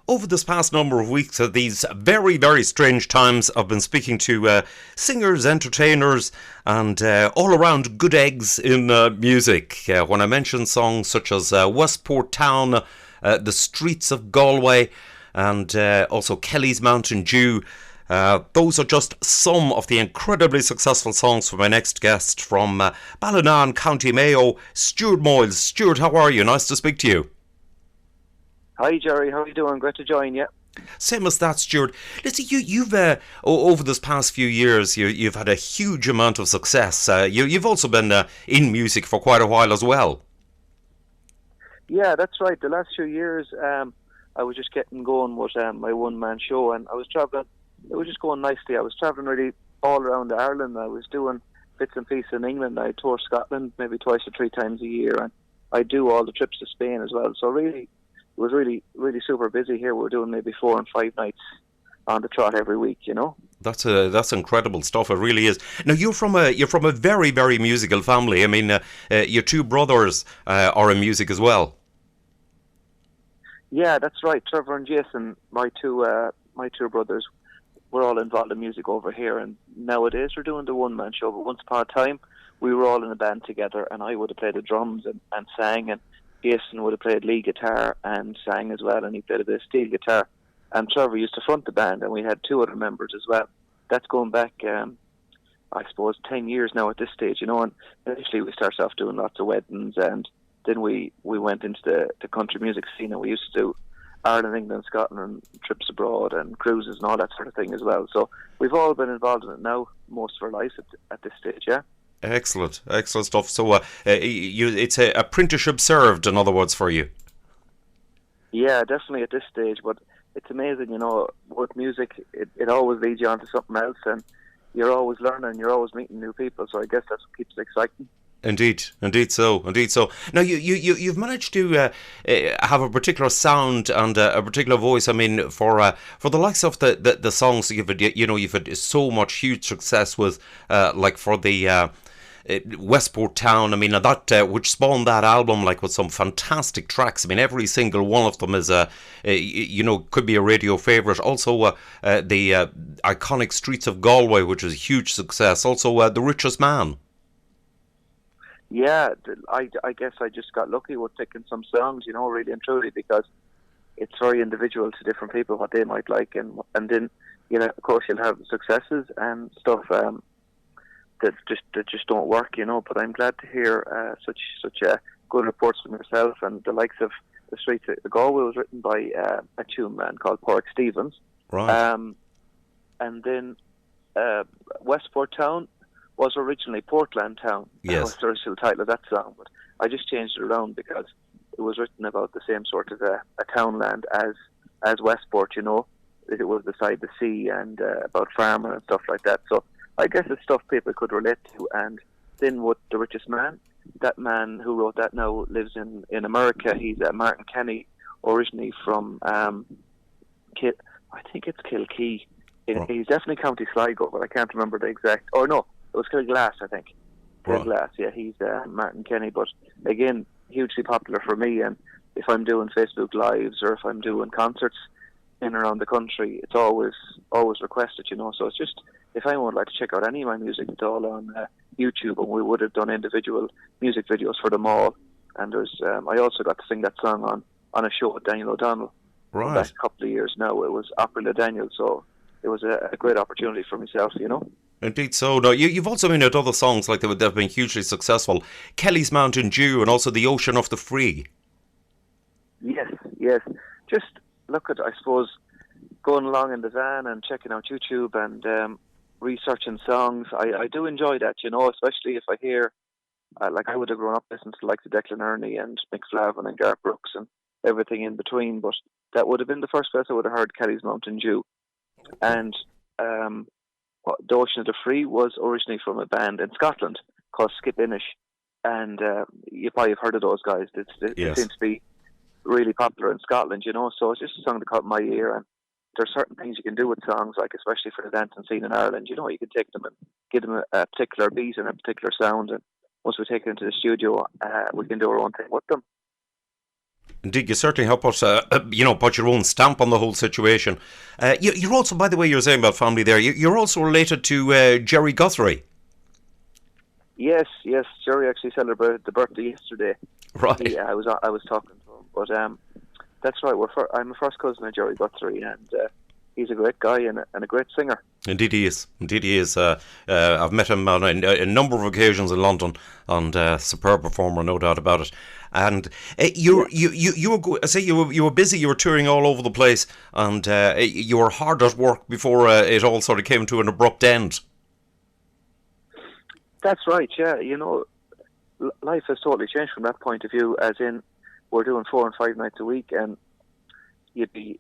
Over this past number of weeks, at these very, very strange times, I've been speaking to singers, entertainers, and all around good eggs in music. When I mention songs such as Westport Town, The Streets of Galway, and also Kelly's Mountain Dew, those are just some of the incredibly successful songs for my next guest from Ballina, County Mayo, Stuart Moyles. Stuart, how are you? Nice to speak to you. Hi, Gerry. How are you doing? Great to join you. Same as that, Stuart. Listen, you've over this past few years, you've had a huge amount of success. You've also been in music for quite a while as well. Yeah, that's right. The last few years, I was just getting going with my one-man show, and I was travelling. It was just going nicely. I was travelling really all around Ireland. I was doing bits and pieces in England. I tour Scotland maybe twice or three times a year, and I do all the trips to Spain as well. So really, it was really, really super busy here. We were doing maybe 4 and 5 nights on the trot every week, you know. That's incredible stuff. It really is. Now you're from a very, very musical family. I mean, your two brothers are in music as well. Yeah, that's right. Trevor and Jason, my two brothers, we're all involved in music over here. And nowadays we're doing the one-man show. But once upon a time, we were all in a band together, and I would have played the drums and sang, and Jason would have played lead guitar and sang as well, and he played a bit of steel guitar. And Trevor used to front the band, and we had 2 other members as well. That's going back, I suppose, 10 years now at this stage, you know. And initially we started off doing lots of weddings, and then we went into the country music scene, and we used to do Ireland, England, Scotland, and trips abroad and cruises and all that sort of thing as well. So we've all been involved in it now most of our lives at this stage, yeah. Excellent stuff. So it's a apprenticeship served, in other words, for you. Yeah, definitely at this stage. But it's amazing, you know, with music, it always leads you on to something else, and you're always learning, you're always meeting new people. So I guess that's what keeps it exciting. Indeed so. Now you've managed to have a particular sound and a particular voice. I mean, for the likes of the songs you've had so much huge success with, like for the Westport Town. I mean, that which spawned that album, like with some fantastic tracks. I mean, every single one of them is could be a radio favourite. Also, the iconic Streets of Galway, which was a huge success. Also, The Richest Man. Yeah, I guess I just got lucky with picking some songs, you know, really and truly, because it's very individual to different people what they might like, and then, you know, of course you'll have successes and stuff that just don't work, you know. But I'm glad to hear such good reports from yourself, and the likes of The Streets of Galway was written by a tune man called Pork Stevens, right? And then Westport Town was originally Portland Town. Yes. That was the original title of that song, but I just changed it around because it was written about the same sort of a townland as Westport, you know. It was beside the sea and about farming and stuff like that. So I guess it's stuff people could relate to. And then with The Richest Man, that man who wrote that now lives in America. He's Martin Kenny, originally from I think it's Kilkee. Right. He's definitely County Sligo, but I can't remember the exact. Or no, it was Kilglass, I think. Kilglass, yeah, he's Martin Kenny. But again, hugely popular for me. And if I'm doing Facebook Lives or if I'm doing concerts in and around the country, it's always requested, you know. So it's just, if anyone would like to check out any of my music, it's all on YouTube, and we would have done individual music videos for them all. And there's, I also got to sing that song on a show with Daniel O'Donnell. Right. Back a couple of years now. It was Opera Daniel, so it was a great opportunity for myself, you know. Indeed so. No, you've also been at other songs like they've been hugely successful. Kelly's Mountain Dew and also The Ocean of the Free. Yes. Just look at, I suppose, going along in the van and checking out YouTube and researching songs. I do enjoy that, you know, especially if I hear, like I would have grown up listening to like the Declan Ernie and Mick Flavin and Garth Brooks and everything in between, but that would have been the first place I would have heard Kelly's Mountain Dew. And The Ocean of the Free was originally from a band in Scotland called Skip Inish, and you probably have heard of those guys. They seem to be really popular in Scotland, you know. So it's just a song that caught my ear, and there's certain things you can do with songs, like especially for the dancing scene in Ireland. You know, you can take them and give them a particular beat and a particular sound, and once we take it into the studio, we can do our own thing with them. Indeed, you certainly have put, put your own stamp on the whole situation. You're also, by the way, you're saying about family there. You're also related to Gerry Guthrie, Yes, yes. Gerry actually celebrated the birthday yesterday. right? I was talking to him, but that's right. I'm a first cousin of Gerry Guthrie, and he's a great guy and a great singer. Indeed, he is. Indeed, he is. I've met him on a number of occasions in London, and superb performer, no doubt about it. And you were say you were busy. You were touring all over the place, and you were hard at work before it all sort of came to an abrupt end. That's right. Yeah, life has totally changed from that point of view. As in, we're doing 4 and 5 nights a week, and you'd be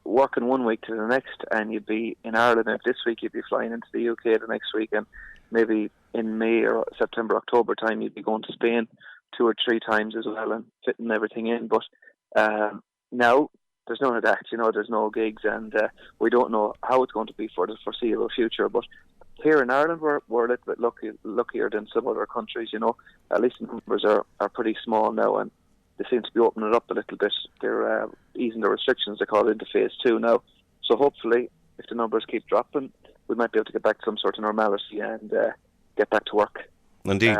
working one week to the next, and you'd be in Ireland. And this week, you'd be flying into the UK the next week, and maybe in May or September, October time, you'd be going to Spain 2 or 3 times as well and fitting everything in. But now there's none of that. There's no gigs, and we don't know how it's going to be for the foreseeable future. But here in Ireland, we're a little bit luckier than some other countries. At least the numbers are pretty small now, and they seem to be opening it up a little bit. They're easing the restrictions, they call it, into phase 2 now. So hopefully, if the numbers keep dropping, we might be able to get back to some sort of normality and get back to work. Indeed.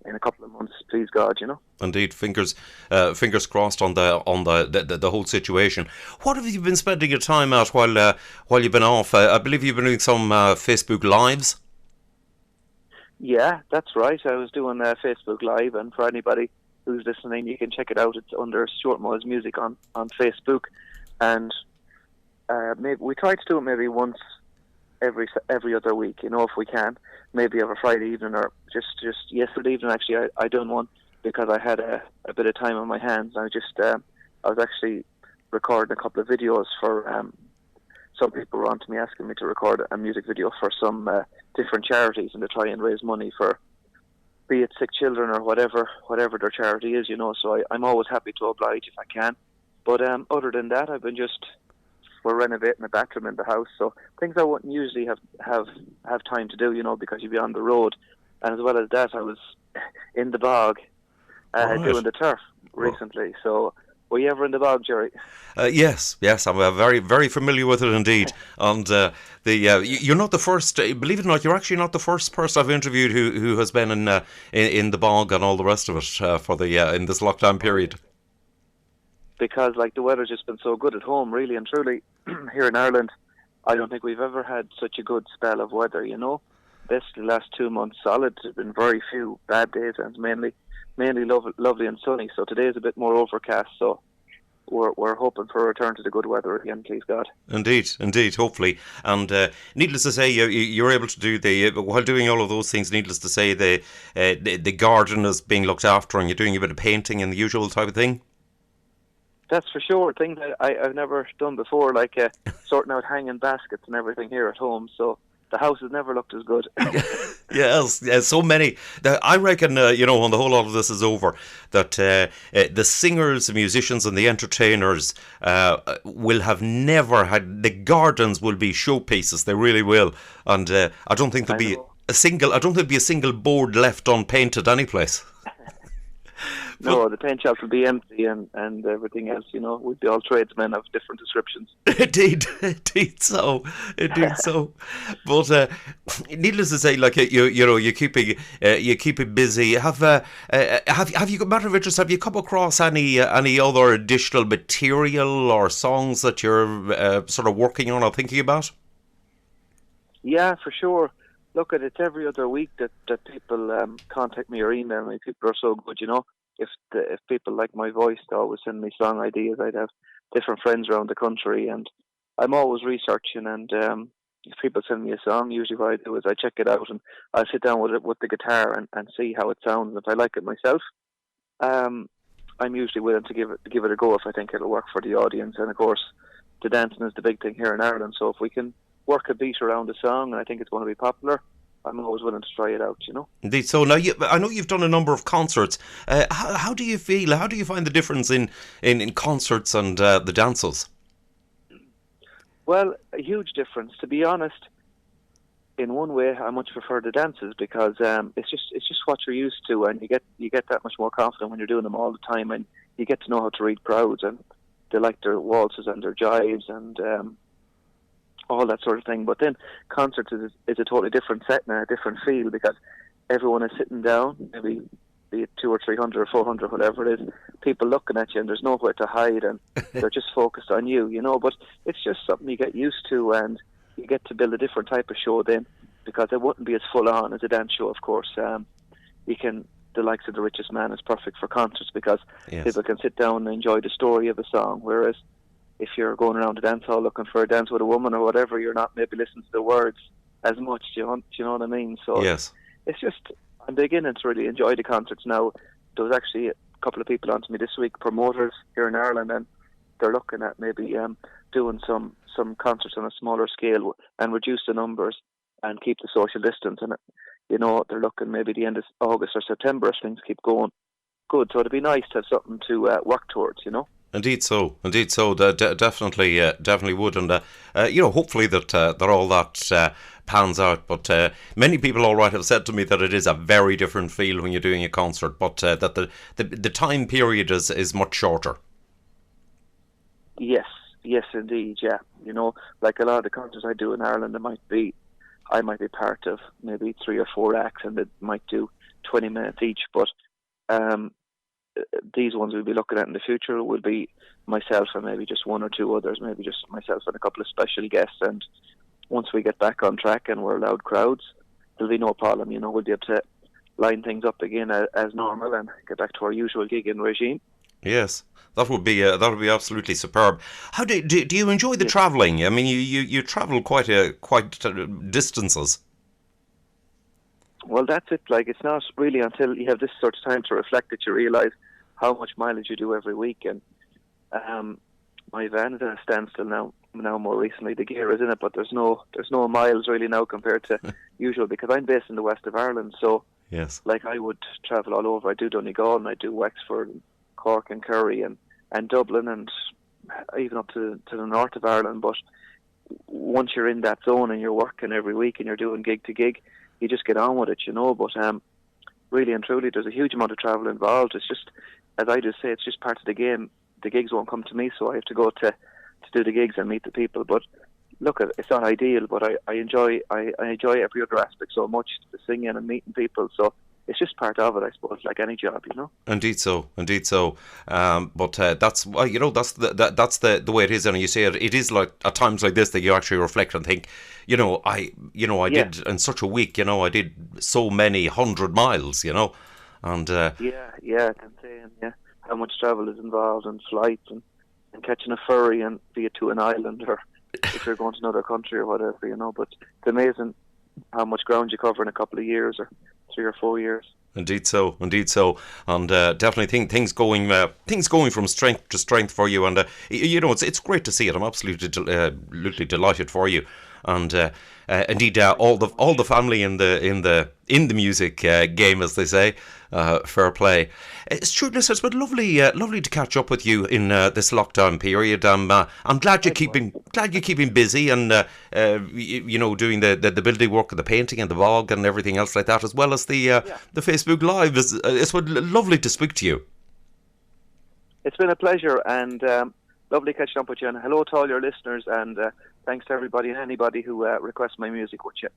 In a couple of months, please God, Indeed, fingers crossed on the whole situation. What have you been spending your time at while you've been off? I believe you've been doing some Facebook Lives. Yeah, that's right. I was doing Facebook Live, and for anybody who's listening, you can check it out. It's under Stuart Moyles Music on Facebook, and maybe we try to do it maybe once every other week, if we can. Maybe over Friday evening, or just yesterday evening. Actually, I done one because I had a bit of time on my hands. I was actually recording a couple of videos for some people were on to me asking me to record a music video for some different charities, and to try and raise money for, be it sick children or whatever their charity is, So I'm always happy to oblige if I can. But other than that, we're renovating a bathroom in the house, so things I wouldn't usually have time to do, because you'd be on the road. And as well as that, I was in the bog doing the turf recently. So were you ever in the bog, Gerry? Yes, I'm very, very familiar with it indeed. And you're not the first. Believe it or not, you're actually not the first person I've interviewed who has been in the bog and all the rest of it for in this lockdown period. Because the weather's just been so good at home, really and truly. Here in Ireland, I don't think we've ever had such a good spell of weather. Basically, the last 2 months solid. There's been very few bad days, and mainly lovely and sunny. So today is a bit more overcast. So we're hoping for a return to the good weather again, please God. Indeed, hopefully. And needless to say, you're able to do while doing all of those things. Needless to say, the garden is being looked after, and you're doing a bit of painting and the usual type of thing. That's for sure. Things that I've never done before, like sorting out hanging baskets and everything here at home. So the house has never looked as good. Yes, so many. I reckon, when the whole lot of this is over, that the singers, the musicians, and the entertainers will have never had. The gardens will be showpieces. They really will. And I don't think there'll be a single board left unpainted any place. No, the paint shops will be empty, and everything else, we'd be all tradesmen of different descriptions. Indeed so. But needless to say, you keep it busy. Have you, matter of interest, have you come across any other additional material or songs that you're sort of working on or thinking about? Yeah, for sure. Look, it's every other week that people contact me or email me. People are so good, If people like my voice, they always send me song ideas. I'd have different friends around the country, and I'm always researching. And if people send me a song, usually what I do is I check it out, and I'll sit down with the guitar and see how it sounds. If I like it myself, I'm usually willing to give it a go if I think it'll work for the audience. And of course, the dancing is the big thing here in Ireland. So if we can work a beat around a song, and I think it's going to be popular, I'm always willing to try it out, Indeed. So now, I know you've done a number of concerts. How do you feel? How do you find the difference in concerts and the dances? Well, a huge difference. To be honest, in one way, I much prefer the dances because it's just what you're used to, and you get that much more confident when you're doing them all the time, and you get to know how to read crowds, and they like their waltzes and their jives and all that sort of thing. But then concerts is a totally different set and a different feel, because everyone is sitting down, maybe be it 200 or 300 or 400, whatever it is, people looking at you, and there's nowhere to hide, and they're just focused on you, you know. But it's just something you get used to, and you get to build a different type of show then, because it wouldn't be as full on as a dance show, of course. The likes of The Richest Man is perfect for concerts, because Yes. people can sit down and enjoy the story of a song, whereas if you're going around the dance hall looking for a dance with a woman or whatever, you're not maybe listening to the words as much. Do you know what I mean? So Yes. it's just, I'm beginning to really enjoy the concerts now. There was actually a couple of people on to me this week, promoters here in Ireland, and they're looking at maybe doing some concerts on a smaller scale and reduce the numbers and keep the social distance. And you know, they're looking maybe the end of August or September if things keep going good. So it'd be nice to have something to work towards, you know. Indeed so. Definitely would, and hopefully that all that pans out. But many people, all right, have said to me that it is a very different feel when you're doing a concert, but that the time period is much shorter. Yes, indeed, yeah. You know, like a lot of the concerts I do in Ireland, I might be part of maybe 3 or 4 acts, and they might do 20 minutes each. But these ones we'll be looking at in the future will be myself and maybe just 1 or 2 others, maybe just myself and a couple of special guests. And once we get back on track and we're allowed crowds, there'll be no problem. You know, we'll be able to line things up again as normal and get back to our usual gigging regime. Yes, that would be absolutely superb. How do you enjoy the travelling? I mean, you travel quite distances. Well, that's it. Like, it's not really until you have this sort of time to reflect that you realise how much mileage you do every week. And my van is at a standstill now. Now, more recently, the gear is in it, but there's no miles really now compared to usual, because I'm based in the west of Ireland. So, yes, like, I would travel all over. I do Donegal, and I do Wexford, and Cork, and Kerry, and Dublin, and even up to the north of Ireland. But once you're in that zone and you're working every week and you're doing gig to gig, you just get on with it, you know. But really and truly, there's a huge amount of travel involved. It's just, as I just say, it's just part of the game. The gigs won't come to me, so I have to go to do the gigs and meet the people. But look, it's not ideal, but I enjoy every other aspect so much, the singing and meeting people. So it's just part of it, I suppose, like any job, you know. Indeed so. But that's that's the way it is, and you say it is like at times like this that you actually reflect and think, I did in such a week, I did so many 100 miles, and I'm saying, how much travel is involved, and flights and catching a ferry, and be it to an island, or if you're going to another country or whatever, But it's amazing how much ground you cover in a couple of years, or 3 or 4 years. Indeed so, and definitely things going from strength to strength for you, and it's great to see it. I'm absolutely delighted for you, and indeed all the family in the music game, as they say. Fair play. Stuart, listen, it's been lovely to catch up with you in this lockdown period. I'm glad you're keeping busy, and doing the building work and the painting and the vlog and everything else like that, as well as the Facebook Live. It's been lovely to speak to you. It's been a pleasure, and lovely catching up with you. And hello to all your listeners, and thanks to everybody and anybody who requests my music with you.